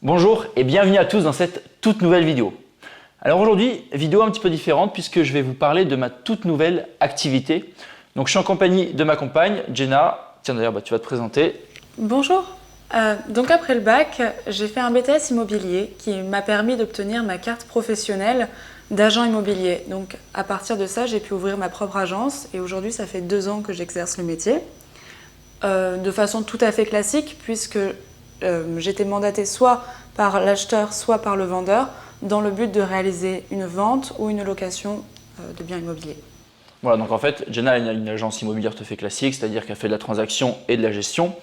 Bonjour et bienvenue à tous dans cette toute nouvelle vidéo. Alors aujourd'hui, vidéo un petit peu différente puisque je vais vous parler de ma toute nouvelle activité. Donc je suis en compagnie de ma compagne, Jenna. Tiens d'ailleurs, tu vas te présenter. Bonjour. Donc après le bac, j'ai fait un BTS immobilier qui m'a permis d'obtenir ma carte professionnelle d'agent immobilier. Donc à partir de ça, j'ai pu ouvrir ma propre agence et aujourd'hui, ça fait 2 ans que j'exerce le métier. De façon tout à fait classique puisque j'étais mandatée soit par l'acheteur, soit par le vendeur dans le but de réaliser une vente ou une location de biens immobiliers. Voilà, donc en fait, Jenna a une agence immobilière tout à fait classique, c'est-à-dire qu'elle fait de la transaction et de la gestion.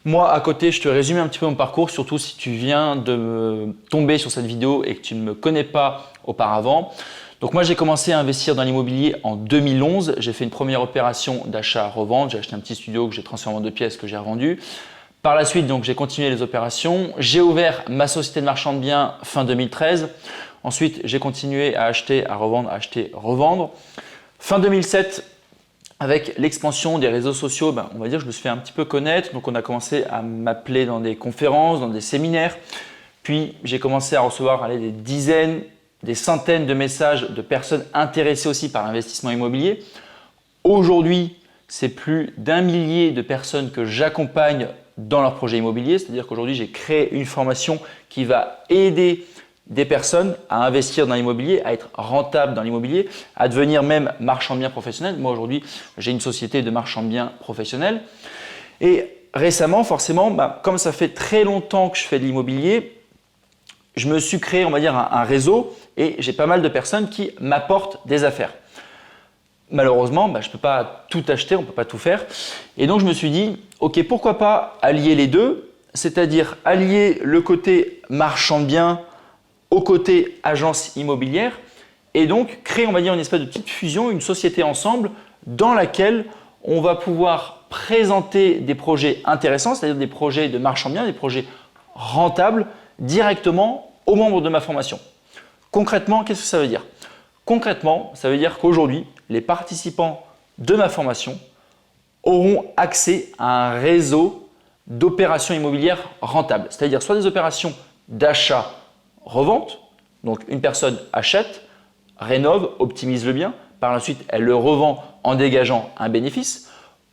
Moi, à côté, je te résume un petit peu mon parcours, surtout si tu viens de tomber sur cette vidéo et que tu ne me connais pas auparavant. Donc moi, j'ai commencé à investir dans l'immobilier en 2011. J'ai fait une première opération d'achat-revente. J'ai acheté un petit studio que j'ai transformé en 2 pièces que j'ai revendu. Par la suite, donc, j'ai continué les opérations. J'ai ouvert ma société de marchand de biens fin 2013. Ensuite, j'ai continué à acheter, à revendre, acheter, revendre. Fin 2007, avec l'expansion des réseaux sociaux, on va dire que je me suis fait un petit peu connaître. Donc, on a commencé à m'appeler dans des conférences, dans des séminaires. Puis, j'ai commencé à recevoir des dizaines, des centaines de messages de personnes intéressées aussi par l'investissement immobilier. Aujourd'hui, c'est plus d'1 millier de personnes que j'accompagne dans leur projet immobilier. C'est-à-dire qu'aujourd'hui, j'ai créé une formation qui va aider des personnes à investir dans l'immobilier, à être rentable dans l'immobilier, à devenir même marchand de biens professionnel. Moi, aujourd'hui, j'ai une société de marchand de biens professionnel. Et récemment, forcément, comme ça fait très longtemps que je fais de l'immobilier, je me suis créé, on va dire, un réseau et j'ai pas mal de personnes qui m'apportent des affaires. Malheureusement, je ne peux pas tout acheter, on ne peut pas tout faire. Et donc, je me suis dit, ok, pourquoi pas allier les deux, c'est-à-dire allier le côté marchand de biens au côté agence immobilière et donc créer, on va dire, une espèce de petite fusion, une société ensemble dans laquelle on va pouvoir présenter des projets intéressants, c'est-à-dire des projets de marchand de biens, des projets rentables directement aux membres de ma formation. Concrètement, qu'est-ce que ça veut dire? Concrètement, ça veut dire qu'aujourd'hui, les participants de ma formation auront accès à un réseau d'opérations immobilières rentables, c'est-à-dire soit des opérations d'achat-revente, donc une personne achète, rénove, optimise le bien, par la suite elle le revend en dégageant un bénéfice,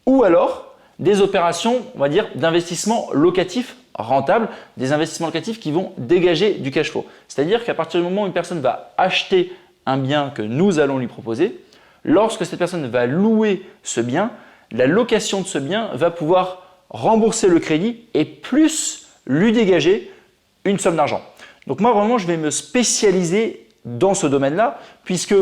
ou alors des opérations, on va dire, d'investissement locatif rentable, des investissements locatifs qui vont dégager du cash flow. C'est-à-dire qu'à partir du moment où une personne va acheter un bien que nous allons lui proposer, lorsque cette personne va louer ce bien, la location de ce bien va pouvoir rembourser le crédit et plus lui dégager une somme d'argent. Donc moi, vraiment, je vais me spécialiser dans ce domaine-là puisque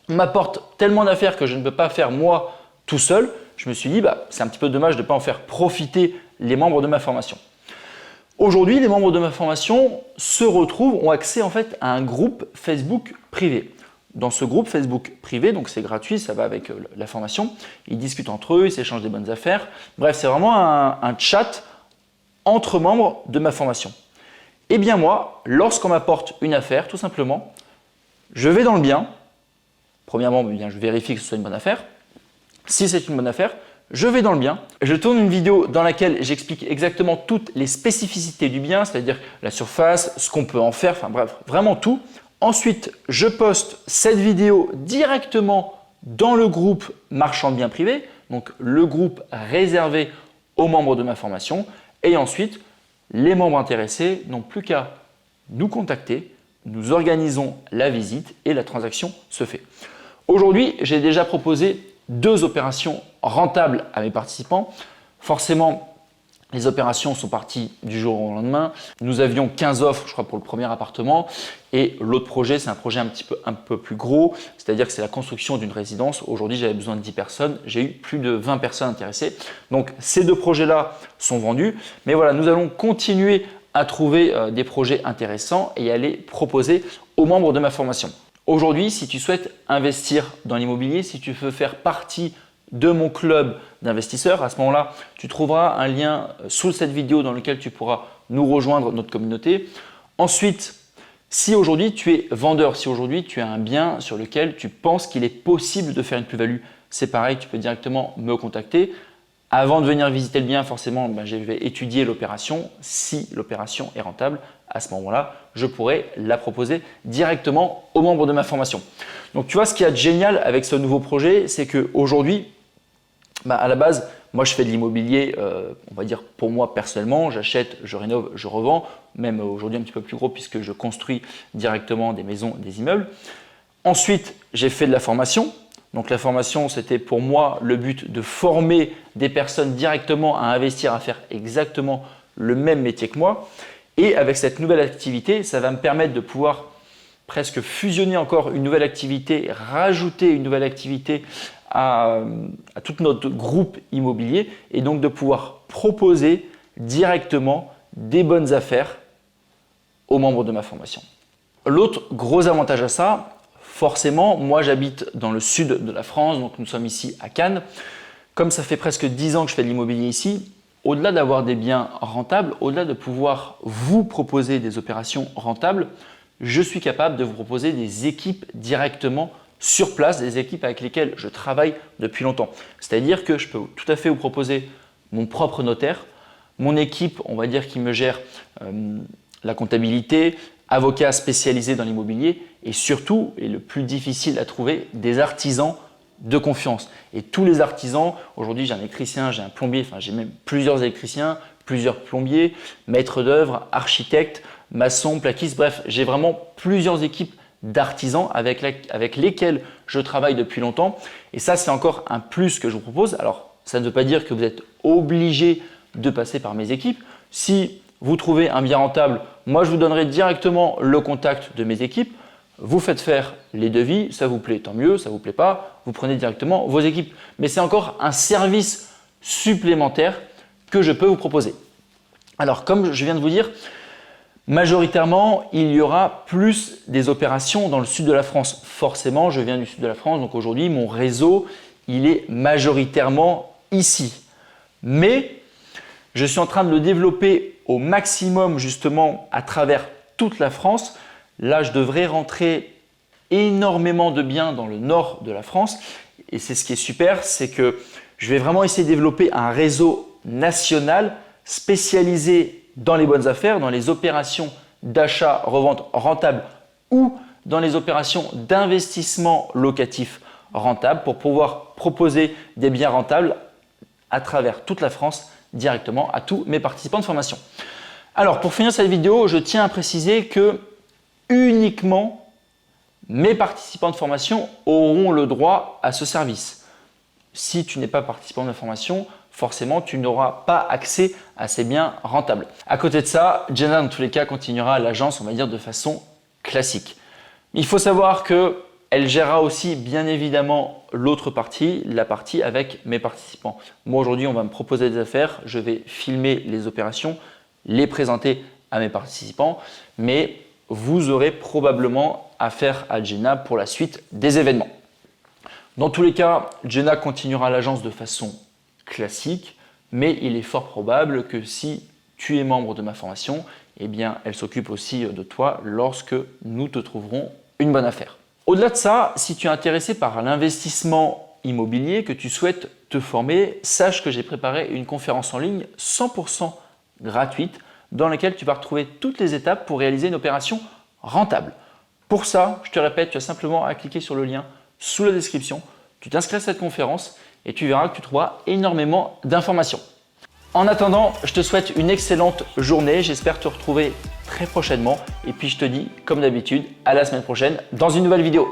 on m'apporte tellement d'affaires que je ne peux pas faire moi tout seul. Je me suis dit, c'est un petit peu dommage de ne pas en faire profiter les membres de ma formation. Aujourd'hui, les membres de ma formation ont accès en fait à un groupe Facebook privé. Dans ce groupe Facebook privé, donc c'est gratuit, ça va avec la formation, ils discutent entre eux, ils s'échangent des bonnes affaires. Bref, c'est vraiment un chat entre membres de ma formation. Et bien moi, lorsqu'on m'apporte une affaire, tout simplement, je vais dans le bien. Premièrement, je vérifie que ce soit une bonne affaire. Si c'est une bonne affaire, je vais dans le bien, je tourne une vidéo dans laquelle j'explique exactement toutes les spécificités du bien, c'est-à-dire la surface, ce qu'on peut en faire, enfin bref, vraiment tout. Ensuite, je poste cette vidéo directement dans le groupe marchand de biens privé, donc le groupe réservé aux membres de ma formation. Et ensuite, les membres intéressés n'ont plus qu'à nous contacter, nous organisons la visite et la transaction se fait. Aujourd'hui, j'ai déjà proposé 2 opérations rentables à mes participants. Forcément, les opérations sont parties du jour au lendemain. Nous avions 15 offres, je crois, pour le premier appartement. Et l'autre projet, c'est un projet un peu plus gros, c'est-à-dire que c'est la construction d'une résidence. Aujourd'hui, j'avais besoin de 10 personnes. J'ai eu plus de 20 personnes intéressées. Donc, ces 2 projets-là sont vendus. Mais voilà, nous allons continuer à trouver des projets intéressants et à les proposer aux membres de ma formation. Aujourd'hui, si tu souhaites investir dans l'immobilier, si tu veux faire partie de mon club d'investisseurs, à ce moment-là, tu trouveras un lien sous cette vidéo dans lequel tu pourras nous rejoindre notre communauté. Ensuite, si aujourd'hui tu es vendeur, si aujourd'hui tu as un bien sur lequel tu penses qu'il est possible de faire une plus-value, c'est pareil, tu peux directement me contacter. Avant de venir visiter le bien, forcément, je vais étudier l'opération. Si l'opération est rentable, à ce moment-là, je pourrai la proposer directement aux membres de ma formation. Donc, tu vois, ce qu'il y a de génial avec ce nouveau projet, c'est qu'aujourd'hui, à la base, moi, je fais de l'immobilier, on va dire pour moi personnellement, j'achète, je rénove, je revends, même aujourd'hui un petit peu plus gros puisque je construis directement des maisons, des immeubles. Ensuite, j'ai fait de la formation. Donc la formation, c'était pour moi le but de former des personnes directement à investir, à faire exactement le même métier que moi. Et avec cette nouvelle activité, ça va me permettre de pouvoir presque fusionner encore une nouvelle activité, rajouter une nouvelle activité à tout notre groupe immobilier et donc de pouvoir proposer directement des bonnes affaires aux membres de ma formation. L'autre gros avantage à ça, forcément, moi j'habite dans le sud de la France, donc nous sommes ici à Cannes. Comme ça fait presque 10 ans que je fais de l'immobilier ici, au-delà d'avoir des biens rentables, au-delà de pouvoir vous proposer des opérations rentables, je suis capable de vous proposer des équipes directement sur place, des équipes avec lesquelles je travaille depuis longtemps. C'est-à-dire que je peux tout à fait vous proposer mon propre notaire, mon équipe, on va dire, qui me gère la comptabilité, avocat spécialisé dans l'immobilier et surtout, et le plus difficile à trouver, des artisans de confiance. Et tous les artisans, aujourd'hui j'ai un électricien, j'ai un plombier, enfin j'ai même plusieurs électriciens, plusieurs plombiers, maîtres d'œuvre, architectes, maçons, plaquistes, bref, j'ai vraiment plusieurs équipes d'artisans avec lesquels je travaille depuis longtemps. Et ça, c'est encore un plus que je vous propose. Alors, ça ne veut pas dire que vous êtes obligé de passer par mes équipes. Si vous trouvez un bien rentable, moi, je vous donnerai directement le contact de mes équipes. Vous faites faire les devis, ça vous plaît, tant mieux, ça ne vous plaît pas, vous prenez directement vos équipes. Mais c'est encore un service supplémentaire que je peux vous proposer. Alors, comme je viens de vous dire, majoritairement, il y aura plus des opérations dans le sud de la France. Forcément, je viens du sud de la France, donc aujourd'hui, mon réseau, il est majoritairement ici. Mais je suis en train de le développer au maximum justement à travers toute la France. Là, je devrais rentrer énormément de biens dans le nord de la France. Et c'est ce qui est super, c'est que je vais vraiment essayer de développer un réseau national spécialisé dans les bonnes affaires, dans les opérations d'achat, revente rentables ou dans les opérations d'investissement locatif rentable pour pouvoir proposer des biens rentables à travers toute la France directement à tous mes participants de formation. Alors pour finir cette vidéo, je tiens à préciser que uniquement mes participants de formation auront le droit à ce service. Si tu n'es pas participant de la formation, forcément, tu n'auras pas accès à ces biens rentables. À côté de ça, Jenna, dans tous les cas, continuera l'agence, on va dire, de façon classique. Il faut savoir qu'elle gérera aussi, bien évidemment, l'autre partie, la partie avec mes participants. Moi, aujourd'hui, on va me proposer des affaires, je vais filmer les opérations, les présenter à mes participants, mais vous aurez probablement affaire à Jenna pour la suite des événements. Dans tous les cas, Jenna continuera l'agence de façon classique, mais il est fort probable que si tu es membre de ma formation, eh bien, elle s'occupe aussi de toi lorsque nous te trouverons une bonne affaire. Au-delà de ça, si tu es intéressé par l'investissement immobilier, que tu souhaites te former, sache que j'ai préparé une conférence en ligne 100% gratuite dans laquelle tu vas retrouver toutes les étapes pour réaliser une opération rentable. Pour ça, je te répète, tu as simplement à cliquer sur le lien sous la description, tu t'inscris à cette conférence et tu verras que tu trouveras énormément d'informations. En attendant, je te souhaite une excellente journée. J'espère te retrouver très prochainement. Et puis je te dis, comme d'habitude, à la semaine prochaine dans une nouvelle vidéo.